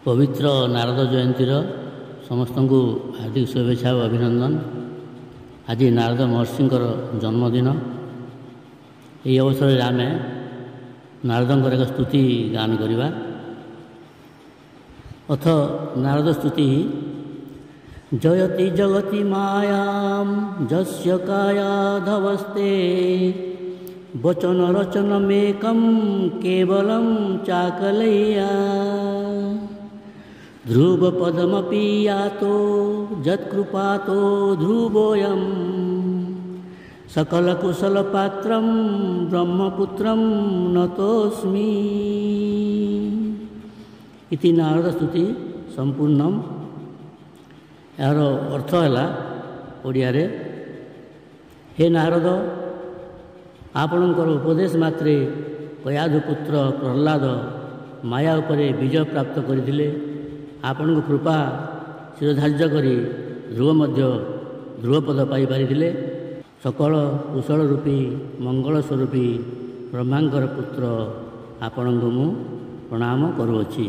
पवित्र नारद जयंतीर समस्त को हार्दिक शुभेच्छा और अभिनंदन। आज नारद महर्षि जन्मदिन। ये अवसर में आम नारदंकर एक स्तुति गान करवा। अथ नारद स्तुति। जयति जगति मायां जस्य कायाधवस्ते वचन रचनमेकं केवलं चाकलय्या ध्रुवपदमपि यातो यत्कृपातो ध्रुवोऽयं सकलकुशलपात्रं ब्रह्मपुत्रं नतोऽस्मि। इति नारद स्तुति संपूर्णम। यार अर्थ है ओडिया रे, हे नारद, आपणकर उपदेश मात्रे कयाधुपुत्र प्रह्लाद माया उपरे विजय प्राप्त करथिले। आपण कृपा शिरोधार्य करी ध्रुव मध्य ध्रुवपद पाई पारिथिले। सकल कुशल रूपी मंगल स्वरूपी ब्रह्मांकर पुत्र आपणଙ୍କୁ ମୁଁ प्रणाम କରୁଅଛି।